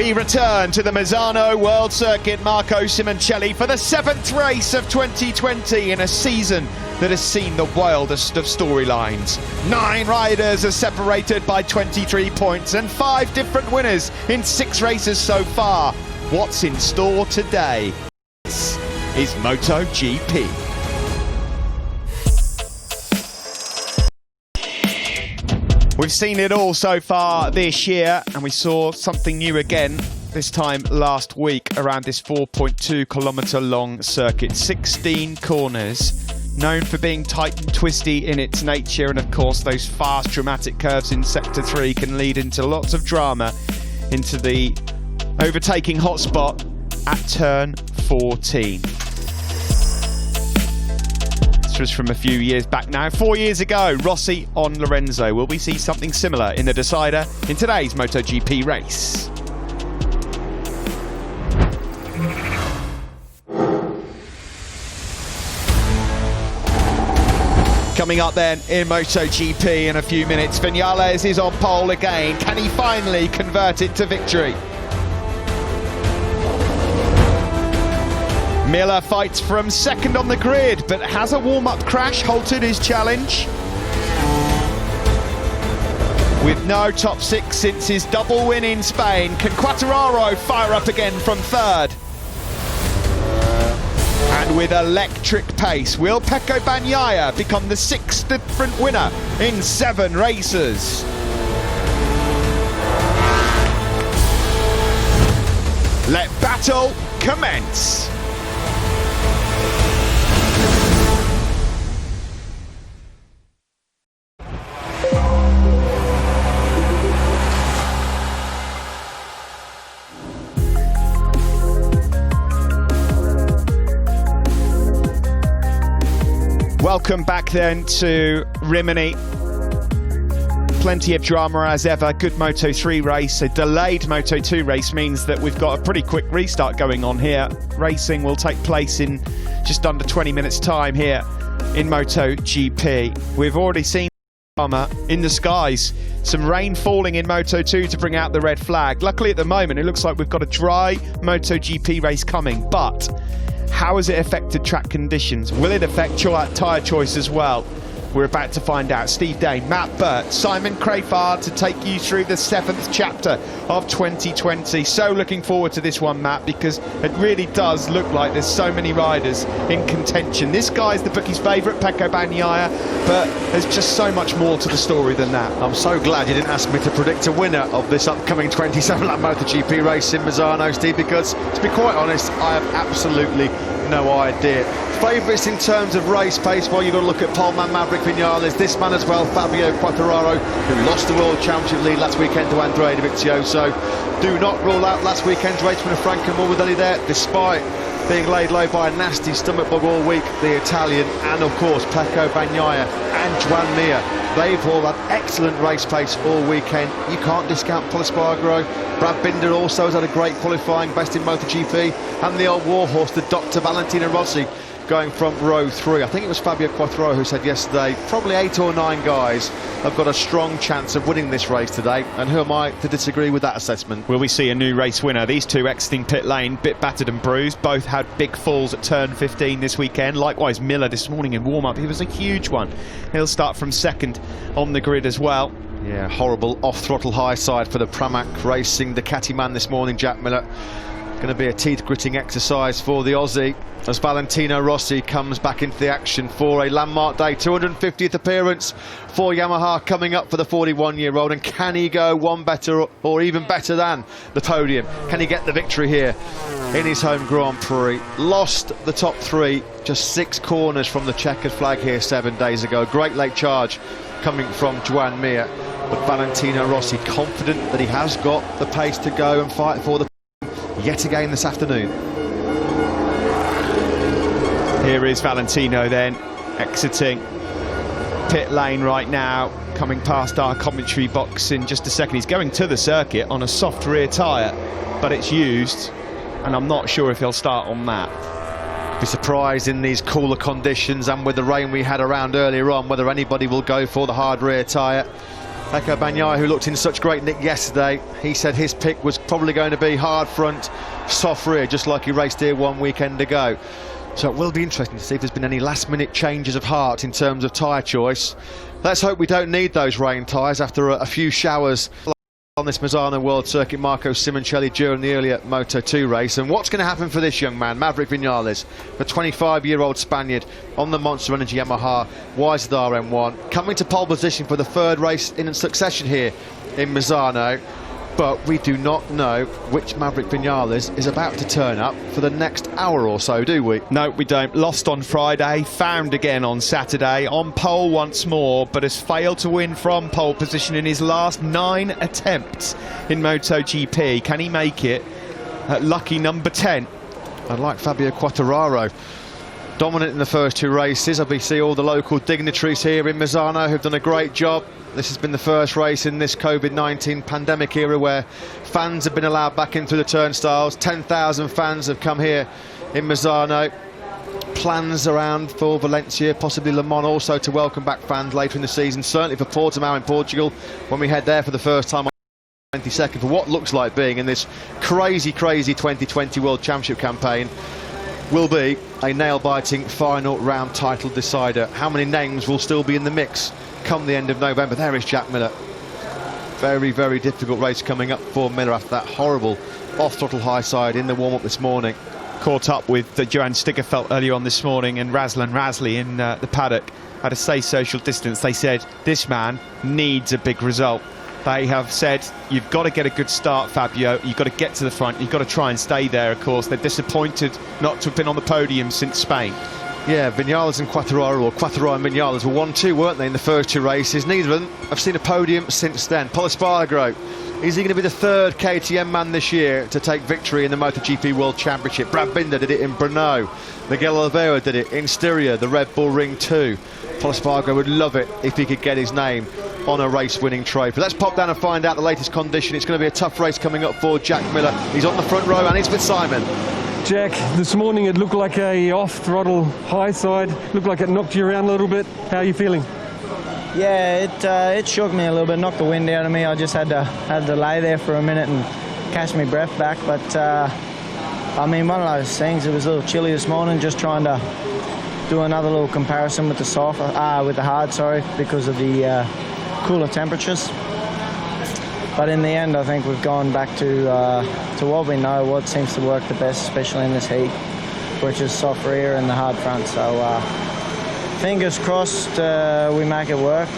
We return to the Misano World Circuit Marco Simoncelli for the 7th race of 2020 in a season that has seen the wildest of storylines. 9 riders are separated by 23 points and 5 different winners in 6 races so far. What's in store today? This is MotoGP. We've seen it all so far this year, and we saw something new again, this time last week, around this 4.2 kilometre long circuit. 16 corners, known for being tight and twisty in its nature, and of course those fast dramatic curves in Sector 3 can lead into lots of drama into the overtaking hotspot at turn 14. This was from a few years back now. 4 years ago, Rossi on Lorenzo. Will we see something similar in the decider in today's MotoGP race? Coming up then in MotoGP in a few minutes, Vinales is on pole again. Can he finally convert it to victory? Miller fights from second on the grid, but has a warm-up crash halted his challenge? With no top 6 since his double win in Spain, can Quartararo fire up again from third? And with electric pace, will Pecco Bagnaia become the 6th different winner in 7 races? Let battle commence! Welcome back then to Rimini. Plenty of drama as ever. Good Moto3 race. A delayed Moto2 race means that we've got a pretty quick restart going on here. Racing will take place in just under 20 minutes time here in MotoGP. We've already seen drama in the skies. Some rain falling in Moto2 to bring out the red flag. Luckily at the moment it looks like we've got a dry MotoGP race coming, but how has it affected track conditions? Will it affect tyre choice as well? We're about to find out. Steve Dane, Matt Burt, Simon Crafard to take you through the 7th chapter of 2020. So looking forward to this one, Matt, because it really does look like there's so many riders in contention. This guy's the bookie's favourite, Pecco Bagnaia, but there's just so much more to the story than that. I'm so glad you didn't ask me to predict a winner of this upcoming 27-lap MotoGP race in Misano, Steve, because to be quite honest, I have absolutely no idea. Favourites in terms of race pace, well, you've got to look at poleman Maverick Vinales, this man as well, Fabio Quartararo, who lost the World Championship lead last weekend to Andrea Dovizioso. Do not rule out last weekend's race winner Franco Morbidelli there, despite being laid low by a nasty stomach bug all week, the Italian, and of course Pecco Bagnaia and Joan Mir. They've all had excellent race pace all weekend. You can't discount Polispargaro. Brad Binder also has had a great qualifying, best in MotoGP, and the old warhorse, the Dr. Valentino Rossi, going from row 3. I think it was Fabio Quartararo who said yesterday, probably 8 or 9 guys have got a strong chance of winning this race today, and who am I to disagree with that assessment? Will we see a new race winner? These two exiting pit lane, bit battered and bruised, both had big falls at turn 15 this weekend. Likewise Miller this morning in warm-up, he was a huge one. He'll start from second on the grid as well. Yeah, horrible off-throttle high side for the Pramac Racing Ducati man this morning, Jack Miller. Going to be a teeth-gritting exercise for the Aussie as Valentino Rossi comes back into the action for a landmark day, 250th appearance for Yamaha coming up for the 41-year-old, and can he go one better or even better than the podium? Can he get the victory here in his home Grand Prix? Lost the top 3, just 6 corners from the checkered flag here 7 days ago. Great late charge coming from Joan Mir, but Valentino Rossi confident that he has got the pace to go and fight for the yet again this afternoon. Here is Valentino then, exiting pit lane right now, coming past our commentary box in just a second. He's going to the circuit on a soft rear tyre, but it's used, and I'm not sure if he'll start on that. Be surprised in these cooler conditions and with the rain we had around earlier on whether anybody will go for the hard rear tyre. Pecco Bagnaia, who looked in such great nick yesterday, he said his pick was probably going to be hard front, soft rear, just like he raced here one weekend ago. So it will be interesting to see if there's been any last-minute changes of heart in terms of tyre choice. Let's hope we don't need those rain tyres after a few showers on this Misano World Circuit. Marco Simoncelli during the earlier Moto2 race. And what's going to happen for this young man, Maverick Viñales, the 25-year-old Spaniard on the Monster Energy Yamaha YZR M1, coming to pole position for the third race in succession here in Misano. But we do not know which Maverick Viñales is about to turn up for the next hour or so, do we? No, we don't. Lost on Friday, found again on Saturday, on pole once more, but has failed to win from pole position in his last 9 attempts in MotoGP. Can he make it at lucky number 10? I'd like Fabio Quartararo. Dominant in the first 2 races. I see all the local dignitaries here in Misano who've done a great job. This has been the first race in this COVID-19 pandemic era where fans have been allowed back into the turnstiles. 10,000 fans have come here in Misano. Plans around for Valencia, possibly Le Mans also, to welcome back fans later in the season. Certainly for Portimao in Portugal when we head there for the first time on 22nd for what looks like being in this crazy 2020 World Championship campaign. Will be a nail-biting final round title decider. How many names will still be in the mix come the end of November? There is Jack Miller. Very, very difficult race coming up for Miller after that horrible off-throttle high side in the warm-up this morning. Caught up with Johan Stiggerfeldt earlier on this morning, and Razlan Razli in the paddock at a safe social distance. They said this man needs a big result. They have said, you've got to get a good start, Fabio. You've got to get to the front. You've got to try and stay there, of course. They're disappointed not to have been on the podium since Spain. Yeah, Viñales and Quartararo, or Quartararo and Viñales, were 1-2, weren't they, in the first 2 races? Neither of them have seen a podium since then. Pol Espargaro, is he going to be the third KTM man this year to take victory in the MotoGP World Championship? Brad Binder did it in Brno. Miguel Oliveira did it in Styria, the Red Bull Ring 2. Pol Espargaro would love it if he could get his name on a race-winning trophy. Let's pop down and find out the latest condition. It's going to be a tough race coming up for Jack Miller. He's on the front row and he's with Simon. Jack, this morning it looked like a off-throttle high side. Looked like it knocked you around a little bit. How are you feeling? Yeah, it shook me a little bit, knocked the wind out of me. I just had to lay there for a minute and catch my breath back. But I mean, one of those things. It was a little chilly this morning. Just trying to do another little comparison with the soft, with the hard, sorry, because of the cooler temperatures. But in the end, I think we've gone back to what we know, what seems to work the best, especially in this heat, which is soft rear and the hard front. So fingers crossed we make it work.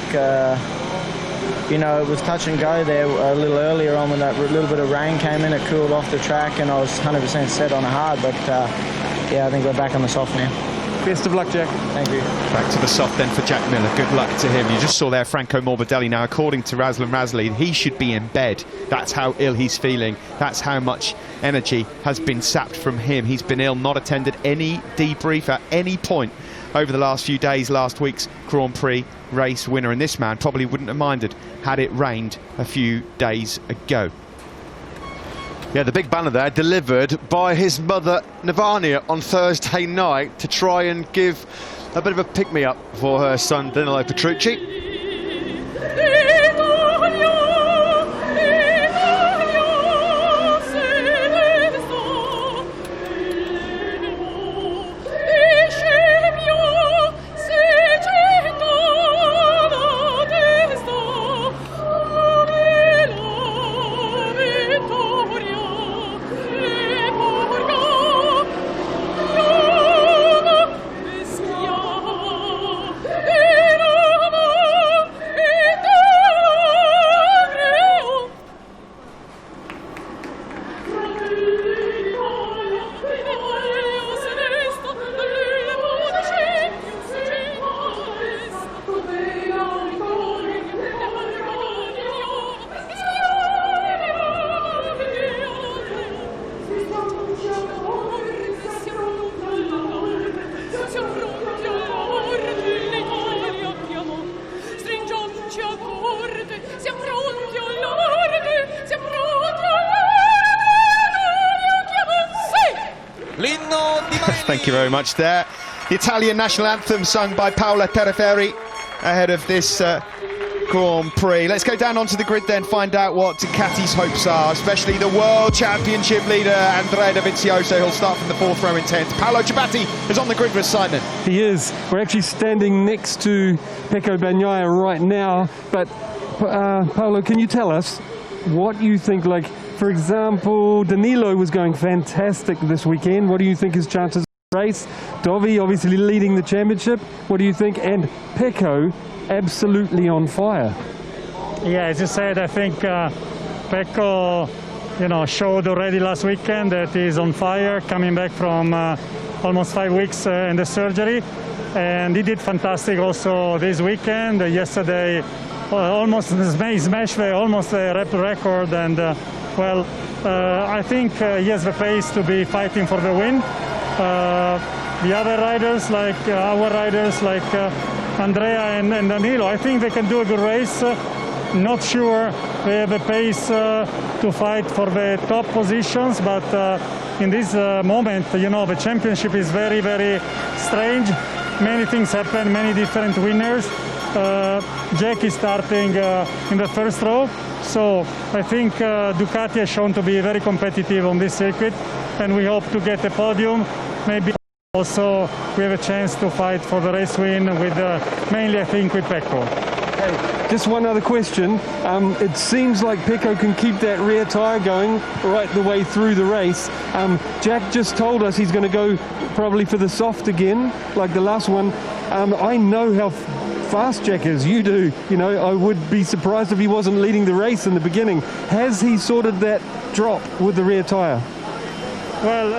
You know, it was touch and go there a little earlier on when that little bit of rain came in. It cooled off the track and I was 100% set on a hard. But yeah, I think we're back on the soft now. Best of luck, Jack. Thank you. Back to the soft then for Jack Miller. Good luck to him. You just saw there Franco Morbidelli. Now, according to Razlan Razli, he should be in bed. That's how ill he's feeling. That's how much energy has been sapped from him. He's been ill, not attended any debrief at any point over the last few days. Last week's Grand Prix race winner, and this man probably wouldn't have minded had it rained a few days ago. Yeah, the big banner there delivered by his mother Navania on Thursday night to try and give a bit of a pick-me-up for her son Danilo Petrucci. Thank you very much there. The Italian national anthem sung by Paola Tereferi ahead of this Grand Prix. Let's go down onto the grid then, find out what Ducati's hopes are, especially the World Championship leader, Andrea Dovizioso. He'll start from the 4th row in 10th. Paolo Ciabatti is on the grid with Simon. He is. We're actually standing next to Pecco Bagnaia right now, but Paolo, can you tell us what you think? Like, for example, Danilo was going fantastic this weekend. What do you think his chances of the race? Dovi obviously leading the championship. What do you think? And Pecco absolutely on fire. Yeah, as you said, I think Pecco, showed already last weekend that he's on fire, coming back from almost 5 weeks in the surgery, and he did fantastic also this weekend. Yesterday, almost smashed almost a record, and I think he has the pace to be fighting for the win. The other riders, like our riders, like Andrea and Danilo, I think they can do a good race. Not sure they have the pace to fight for the top positions, but in this moment, the championship is very, very strange. Many things happen, many different winners. Jack is starting in the 1st row, so I think Ducati has shown to be very competitive on this circuit, and we hope to get a podium. Maybe also we have a chance to fight for the race win with mainly, I think, with Pecco. Hey, just one other question. It seems like Pecco can keep that rear tyre going right the way through the race. Jack just told us he's going to go probably for the soft again, like the last one. I know how fast Jack is. You do. I would be surprised if he wasn't leading the race in the beginning. Has he sorted that drop with the rear tyre? Well,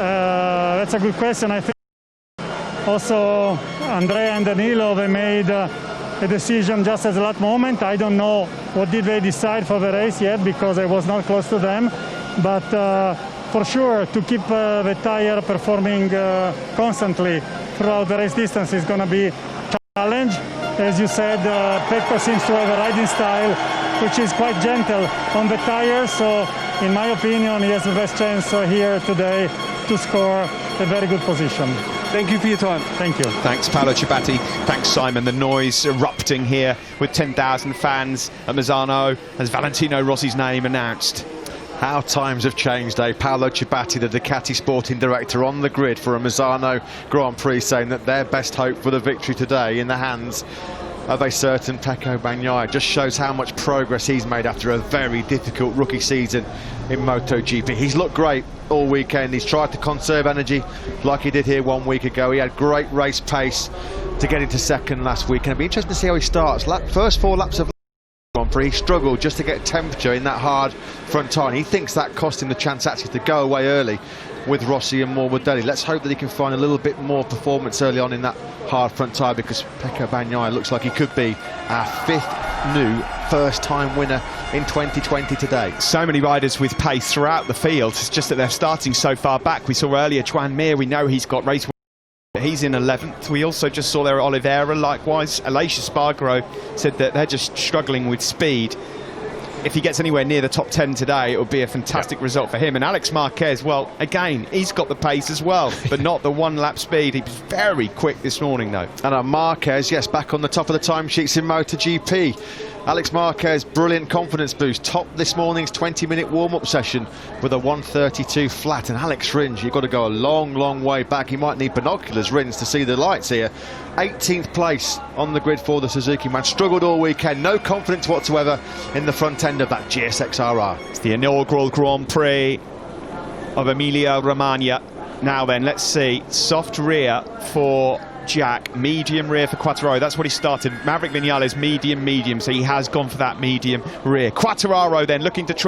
that's a good question. I think also Andrea and Danilo, they made a decision just at the last moment. I don't know what did they decide for the race yet, because I was not close to them, but for sure to keep the tire performing constantly throughout the race distance is going to be a challenge. As you said, Pecco seems to have a riding style which is quite gentle on the tires, so in my opinion he has the best chance here today to score a very good position. Thank you for your time. Thank you. Thanks, Paolo Ciabatti. Thanks, Simon. The noise erupting here with 10,000 fans at Misano as Valentino Rossi's name announced. How times have changed, eh? Paolo Ciabatti, the Ducati sporting director, on the grid for a Misano Grand Prix, saying that their best hope for the victory today in the hands of a certain Pecco Bagnaia. Just shows how much progress he's made after a very difficult rookie season in MotoGP. He's looked great all weekend. He's tried to conserve energy like he did here 1 week ago. He had great race pace to get into 2nd last week, and it'll be interesting to see how he starts. First 4 laps of Grand Prix, he struggled just to get temperature in that hard front tyre. He thinks that cost him the chance actually to go away early with Rossi and Morbidelli. Let's hope that he can find a little bit more performance early on in that hard front tyre, because Pecco Bagnaia looks like he could be our 5th new first-time winner in 2020 today. So many riders with pace throughout the field. It's just that they're starting so far back. We saw earlier Joan Mir. We know he's got race. He's in 11th. We also just saw there Oliveira. Likewise, Aleix Espargaro said that they're just struggling with speed. If he gets anywhere near the top 10 today, it would be a fantastic result for him. And Alex Marquez, well, again, he's got the pace as well, but not the 1 lap speed. He was very quick this morning, though. And Marquez, yes, back on the top of the timesheets in MotoGP. Alex Marquez, brilliant confidence boost. Top this morning's 20-minute warm-up session with a 1:32 flat. And Alex Rins, you've got to go a long, long way back. He might need binoculars, Rins, to see the lights here. 18th place on the grid for the Suzuki man. Struggled all weekend. No confidence whatsoever in the front end of that GSX-RR. It's the inaugural Grand Prix of Emilia-Romagna. Now then, let's see. Soft rear for Jack, medium rear for Quartararo. That's what he started. Maverick Vinales, medium, so he has gone for that medium rear. Quartararo then looking to try